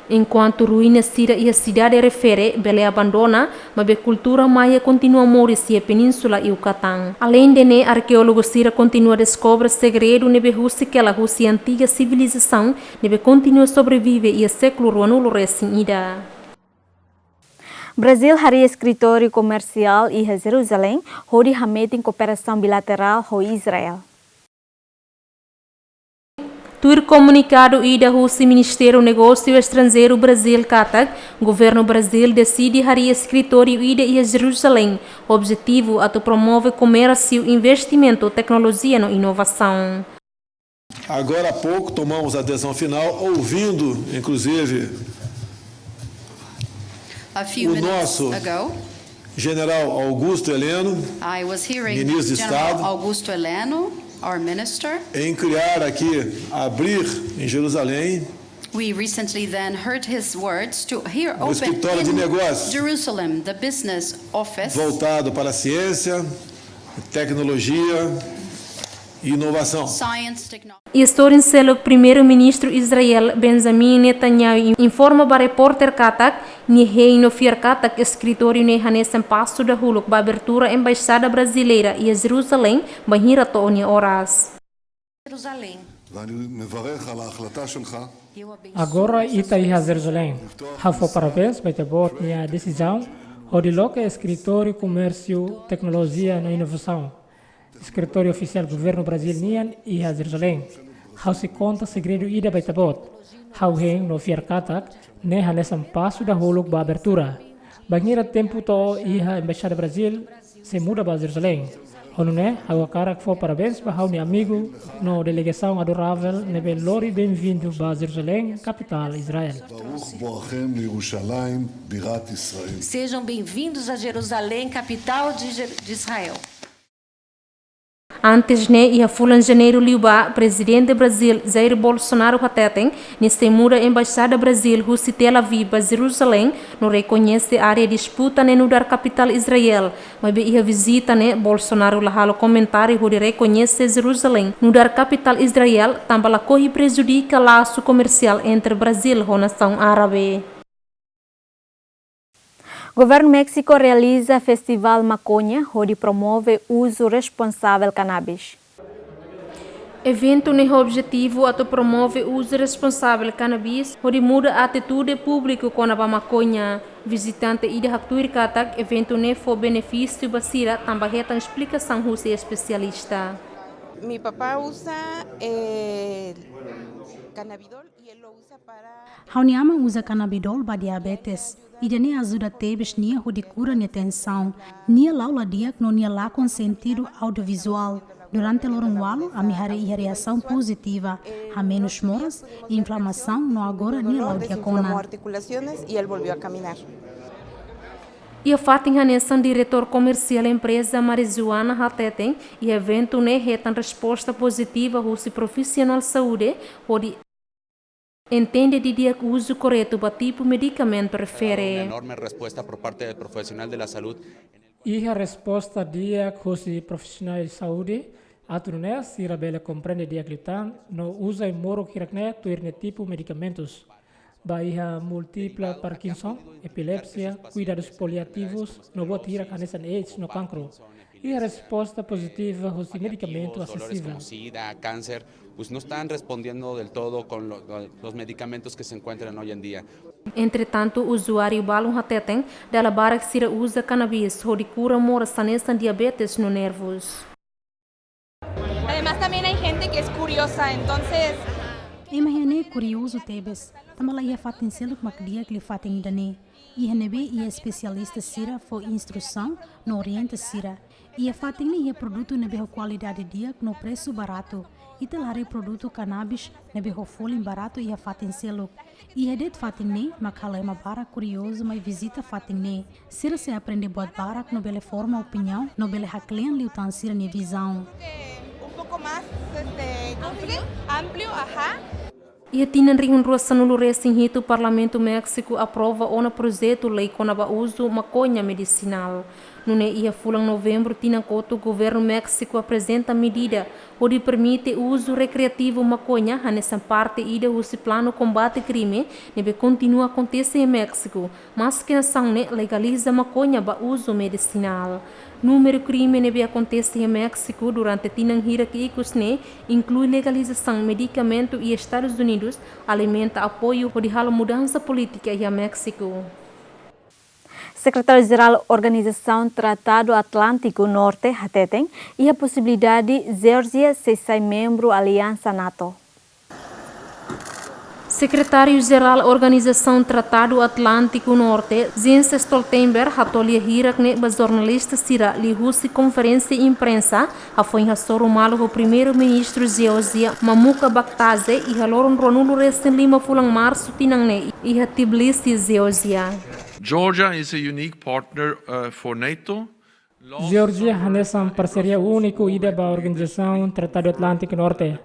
Enquanto ruínas sira e a cidade refere, bele abandona, mas a cultura maia continua a morrer se a península Yucatán. Além de ne, arqueólogo sira continua a descobrir segredo nebe husi que ela husi antiga civilização, nebe continua a sobreviver e a século ruanulo recém-ida. Brasil hari escritório comercial e Jerusalém, onde hamete em cooperação bilateral com Israel. Tuir comunicado ida husi Ministério Negócio Estrangeiro Brasil Katak, governo Brasil decide hari escritório ida e Jerusalém, objetivo a promover comércio, investimento, tecnologia e inovação. Agora há pouco tomamos a adesão final, ouvindo, inclusive, o nosso general Augusto Heleno, ministro de Estado, Augusto Heleno, our minister, em criar aqui, abrir em Jerusalém, we recently then heard his words to here open escritório de negócios Jerusalem, the business office, voltado para a ciência, tecnologia e inovação. E história selo primeiro-ministro Israel Benjamin Netanyahu informa para repórter Katak ni reino fiar Katak escritório ne hanesem passo da huluk ba abertura embaixada brasileira e Jerusalém bahira to oni horas. Jerusalém. Agora ita iha Jerusalém. Hafo parabéns vai ter bot minha decisão Hodiloca é escritório, comércio, tecnologia e inovação. Escritório oficial governo brasileiro e a Jerusalém. How se conta segredo ida baitabot. How heng no fiarkatak, ne hanesan passo da holog ba abertura. Banheira tempo to iha embaixada Brasil se muda para Jerusalém. Honune, agora cara que foi parabéns para o meu amigo na delegação adorável, nebe lori bem-vindo para Jerusalém, capital Israel. Sejam bem-vindos a Jerusalém, capital de Israel. Antes ia fulan janeiro liuba, presidente do Brasil Jair Bolsonaro hateten, nesse muda embaixada Brasil husi Tel Aviv para Jerusalém, não reconhece a área de disputa no dar capital Israel, mas ia visita Bolsonaro lahalo comentário onde reconhece Jerusalém, no dar capital Israel, também la corre prejudica laço comercial entre Brasil e a nação árabe. O governo México realiza Festival Maconha, onde promove o uso responsável de cannabis. Evento tem o objetivo de promover o uso responsável de cannabis, onde muda a atitude pública com a maconha. Visitante ida haktuir katak, evento ne for benefício basira, também tem explicação do especialista. Mi papá usa cannabidol e ele usa para... Hauniama usa cannabidol para diabetes. Ida ne ajuda tebes nia de cura de tensão, nia laula diak no nia lá com sentido audiovisual. Durante o longo a minha reação positiva, a menos moras e inflamação no agora nia laudiacona. articulações e ele voltou a caminhar. E a Fatin Hanessan, diretor comercial da empresa Marijuana Hateten, e evento ne retan resposta positiva ao profissional de saúde, onde entende de uso correto para tipo medicamento refere. Una enorme respuesta por parte del profesional de la salud. E a resposta dia que profissional de saúde, a turné se rebela compreende dia glitan, no usa em moro kirakne tuirne tipo medicamentos. Bahia múltipla Parkinson, epilepsia, cuidados paliativos, no botira canesan AIDS no cancro. E a resposta positiva aos medicamentos acessíveis. Como SIDA, cáncer, pues no están respondiendo del todo con los medicamentos que se encuentran hoy en día. Entretanto, o usuário balon hateten dela bara que se usa cannabis, onde cura mora sanesan diabetes no nervos. Además también hay gente que es curiosa, entonces... Imagine curioso tebes, tambala ia fatin selo makdia que lhe fatin idane. Ia nebe ia especialista sira for instrução no oriente sira. Ia fatin ni ia produto nebe ho qualidade dia no preço barato. Ita lare produto cannabis nebe ho folin barato ia fatin selo. Ia det fatin ne makala ma bara curioso mai visita fatin ne. Sira se aprende buat barak no bele forma opinião, no bele haklen liu tan sira ne visão. Poco más amplio, ajá. E a Tina Rihunrosa no Luresinhito, o Parlamento México aprova o projeto lei com o uso maconha medicinal. No ia fulang novembro, Tina Coto, o governo México apresenta medida onde permite o uso recreativo maconha, nessa parte ida o plano combate crime, nebe continua a acontecer em México, mas que a nação legaliza maconha para uso medicinal. Número crime nebe acontece em México durante Tinang Hira que inclui legalização medicamento e Estados Unidos alimenta apoio por a mudança política em México. Secretário-Geral da Organização Tratado Atlântico Norte, Hateten, e a possibilidade de Geórgia se sai membro da Aliança NATO. Secretário-Geral da Organização Tratado Atlântico Norte, Jens Stoltenberg, hatolha hirak ba jornalista sira li husi conferência imprensa, a foi hasoro malo o primeiro-ministro Geórgia Mamuka Bakhtaze e haloron ronulo resten 5 fulang março tinang e a Tbilisi, Geórgia. Georgia is a unique partner for NATO. Geórgia é parceria única ida para a Organização Tratado Atlântico Norte.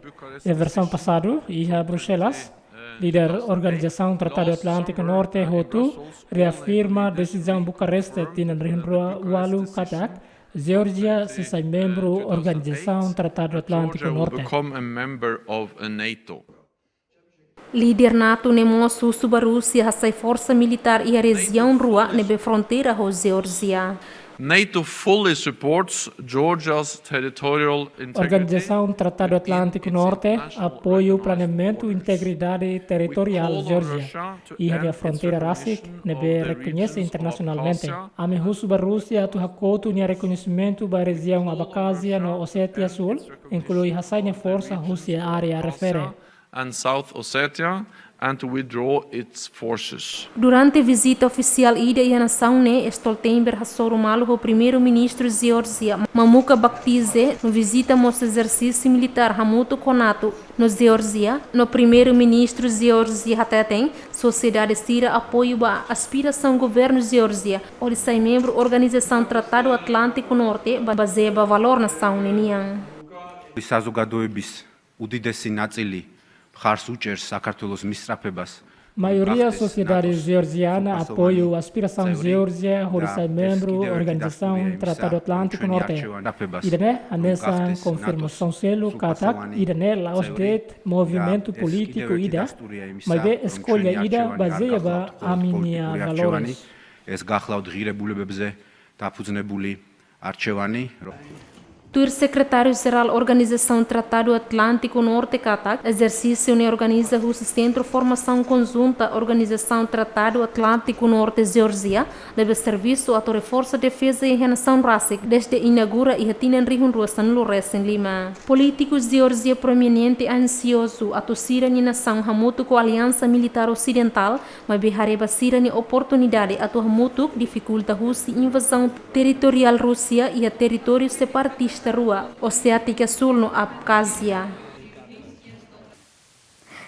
Na versão passada, ia Bruxelas, líder da Organização Tratado Atlântico Norte, Hotu, reafirma a decisão Bucareste de Nrinrua Walu Katak, Geórgia se sai membro da Organização Tratado Atlântico Norte. Líder NATO nemosu suba Rússia sai força militar e a região rua nebe fronteira com Geórgia. NATO fully supports Georgia's territorial integrity. Organização Tratado Atlântico Norte apoia o planeamento e integridade territorial da Geórgia e a fronteira Rasik nebe reconhece internacionalmente. A mehusu da Rússia tu hakoto ni reconhecimento da região Abkhazia no Ossétia Sul, inclui a força Rússia área refere. And South Ossetia and to withdraw its forces. Durante a visita oficial ida e a nação Stoltenberg hassoru malu o primeiro-ministro Geórgia Mamuka Bakhtize no visita mos exercício militar hamuto konato no Geórgia no primeiro-ministro Geórgia Hateteng sociedade sira apoio a aspiração governo Geórgia onde sai membro organização Tratado Atlântico Norte baseia valor nação nenian. საზოგადოების უდიდესი ნაწილი ხარს უჭერს საქართველოს მისწრაფებას. Maioria da sociedade georgiana apoia a aspiração Geórgia, onde sai membro organização Tratado Atlântico Norte. Idane, nessa confirmação selo Katak, idane Laos det movimento político ida, mas be escolha ida baseia a minha valores. ეს გახლავთ ღირებულებებზე დაფუძნებული არჩევანი. Tur secretário-geral Organização Tratado Atlântico Norte Katak, exercício ne organiza o Centro Formação Conjunta Organização Tratado Atlântico Norte Geórgia, deve serviço a reforça defesa e renação Rasik, desde inaugura e retinan rihun ruasan Lores em Lima. Políticos Geórgia proeminente ansioso a tosira ni nação hamutu com a Aliança Militar Ocidental, mas behareba sira ni oportunidade a to hamutu dificulta Rússia invasão territorial Rússia e a território separatista Rua Osética Sul no Abkhazia.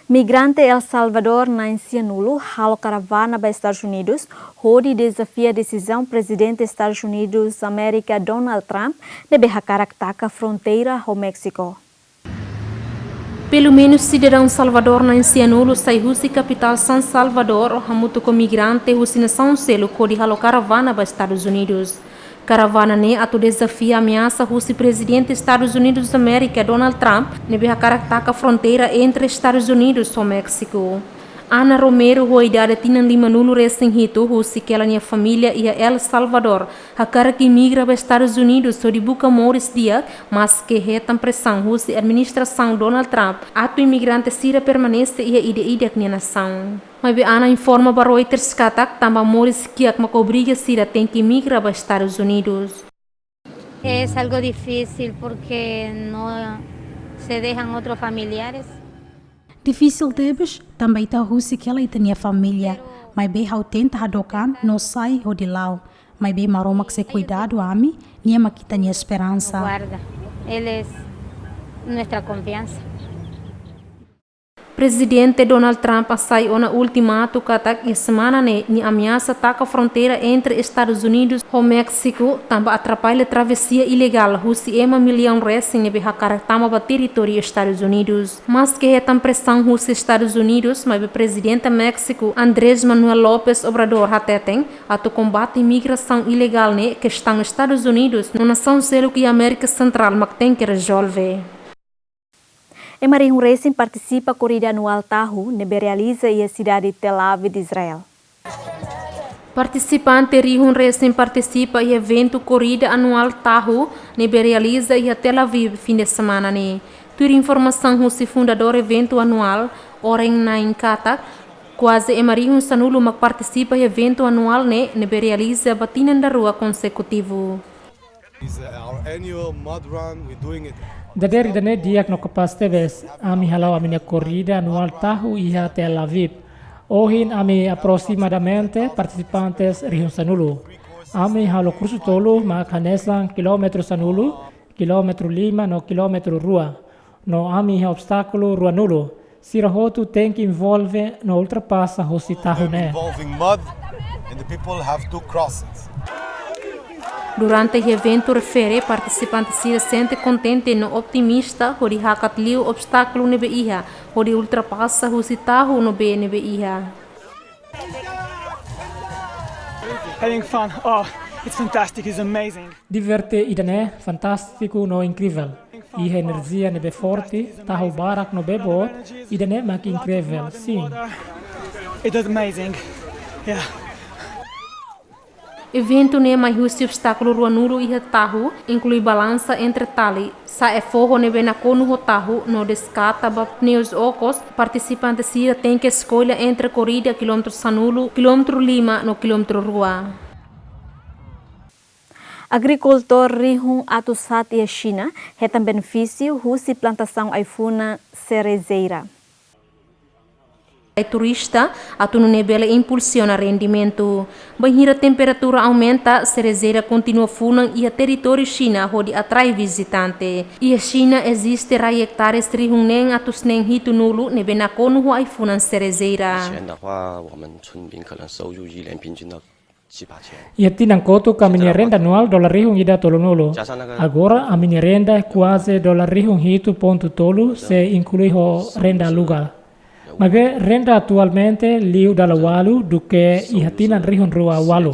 Migrante El Salvador na Encianulo, halo caravana para Estados Unidos, onde desafia a decisão presidente dos Estados Unidos da América Donald Trump de behacaraktar a fronteira com México. Pelo menos cidadão Salvador na Encianulo sai Rússia capital San Salvador, hamuto com migrante Rússia nação selo de halo caravana para Estados Unidos. Caravana atu desafia a ameaça Rússia presidente dos Estados Unidos da América Donald Trump nebe hacaraktar a fronteira entre Estados Unidos e México. Ana Romero, a idade tinha lima nulo recém-hito, Rússia que ela e a família e a El Salvador, a que migra para Estados Unidos, só de buca Morris dia, mas que retam pressão Rússia administração Donald Trump, ato imigrante sira permanece e a ide que nação. Mas Ana informa para Reuters Katak, também Morris que a obriga sira tem que migrar para Estados Unidos. É algo difícil porque não se deixam outros familiares. Difícil debes, também está a Rússia que ela tem a família, mas bem ao tenta hadokan, não sai o de lá, mas bem maroma que se cuidado a mim, nem a que tem esperança. Guarda, ele é nossa confiança. Presidente Donald Trump sai na ultimato katak e semana ni ameaça ataca a fronteira entre Estados Unidos e México, também atrapalha a travessia ilegal. Rússia ema milhão recém nebe hacaratama para território Estados Unidos. Mas que é tam pressão Rússia Estados Unidos, mas o presidente México Andrés Manuel López Obrador hateteng ato combate imigração ilegal que estão nos Estados Unidos, na nação selo que a América Central mas tem que resolver. Emarim Racing participa da corrida anual Tahu, nebe realiza em a cidade de Tel Aviv de Israel. Participante Rihun Racing participa em evento corrida anual Tahu, nebe realiza em Tel Aviv fim de semana. Tur informação Rússia fundador evento anual, Oren Nain Katak, quase Emarihun Sanulo mas participa em evento anual nebe realiza batinan da rua consecutivo. Daderi dane diak no kapas tebes, ami halau a minha corrida anual Tahu iha Tel Aviv. Ohin ami aproximadamente participantes Rihun Sanulo. Ami halau curso tolo ma kanesang kilometro Sanulo, kilometro 5 no kilometro rua. No ami ha obstáculo rua nulo. Sirahotu tem que envolve no ultrapassa hosi Tahu ne. Involving mud and the people have to cross it. Durante o evento, refere participantes se sente contente no optimista, onde hakat liu obstáculo nebe iha, onde ultrapassa o citahu no be nebe iha. Having fun. Oh, it's fantastic. It's amazing. Diverte idane fantástico no incrível. E a energia nebe forte, tahu barak no bebo, idane mak incrível. Sim. It was amazing. Yeah. Evento ne mai husi obstáculo rua nulo e tahu, inclui balança entre tali. Sa é forro nebe na conu rotahu, no descata ba pneus ocos, participantes sira tem que escolha entre corrida quilômetro sanulo, quilômetro lima no quilômetro rua. Agricultor Rihun Atusat e a China retam benefício husi plantação aifuna cerezeira. A turista, a tununebela impulsiona rendimento. Banhira temperatura aumenta, cerezeira continua funang e a território China onde atrai visitante. E a China existe hectares Rihun neng atus neng hitu nulu nebe na konu ai funan cerezeira. E tinang koto ka minha renda anual $1 ida tolo nolo. Agora a minha renda é quase $1 hitu ponto tolo se inclui ho renda aluga. Mas renda atualmente liu dalla walu do que ihatinan rihon rua walu.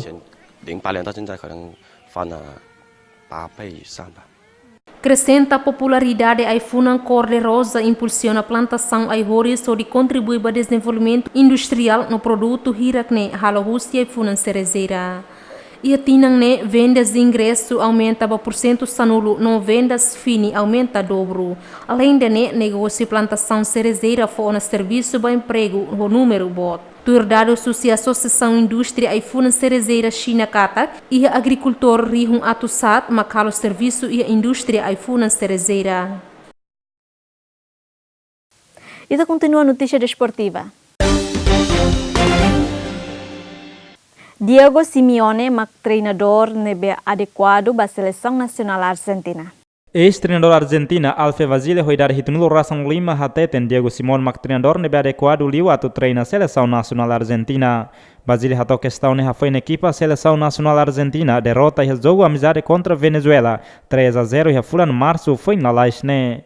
Crescenta a popularidade ai funan cor-de rosa impulsiona a plantação ai horis onde contribui para o desenvolvimento industrial no produto hirakne halohusti ai funan cerezeira. E a tinang vendas de ingresso aumenta para % sanulo, não vendas fini aumenta dobro. Além de negócio plantação cerezeira for serviço para emprego o número bot. Tuirdado a Associação Indústria e Funa Cerezeira China Kata e a agricultor Rihun Atusat macalo serviço e a indústria e funa cerezeira. E da continua a notícia desportiva. Diego Simeone, treinador nebe adequado para a seleção nacional argentina. Ex-treinador argentina Alfe Basile foi dar hitunulo rasang lima hateten Diego Simeone treinador nebe adequado liu atu treina seleção nacional argentina. Basile hatou questão ne foi na equipa seleção nacional argentina derrota e jogo amizade contra Venezuela 3-0 e fulan março foi na laisne.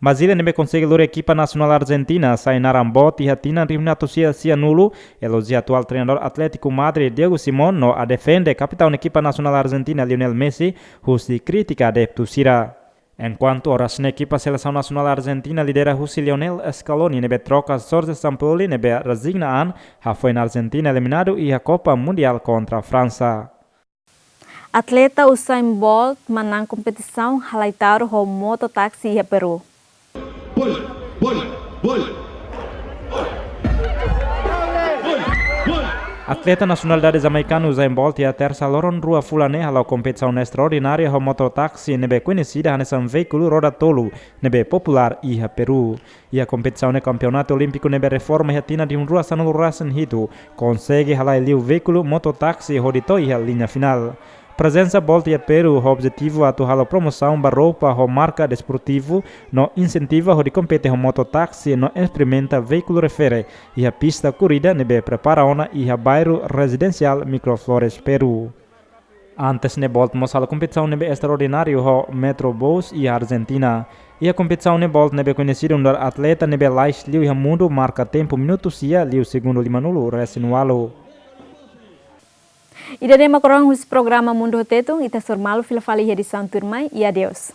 Basile nebe consegue lor equipa nacional argentina sai na rambot e hatina rimnato sia nulo elogia atual treinador Atlético Madrid Diego Simeone no a defende capitão da equipa nacional argentina Lionel Messi husi crítica adepto sira. Enquanto horas na equipa seleção nacional argentina lidera husi Lionel Scaloni nebe troca Jorge Sampaoli nebe resigna an ha foi na Argentina eliminado e a Copa Mundial contra a França. Atleta Usain Bolt menang competição halaitaru ho mototaxi e Peru. Atleta nacionalidade jamaicano Usain Bolt e a terça loron rua fulane halau competição extraordinária ho mototaxi nebe conhecida nessa veículo roda tolo nebe popular e a Peru. E a competição no campeonato olímpico nebe reforma e tina de rua sanul rasen hito consegue halai liu veículo mototaxi rodito e a linha final. Presença Bolt e Peru o objetivo atu halo promoção ba roupa ho marca desportivo no incentiva ho de compete ho mototaxi no experimenta veículo refere e a pista corrida nebe prepara ona e a bairro residencial Microflores Peru. Antes ne Bolt mos halo competição nebe extraordinário ho Metrobus e a Argentina. E a competição ne Bolt nebe conhecido under atleta nebe lais liu e mundo marca tempo minutos ia liu segundo limanulo resinualo. E daí macorong os programa Mundo Roteto e transformá-lo fila fala edição turma e adeus.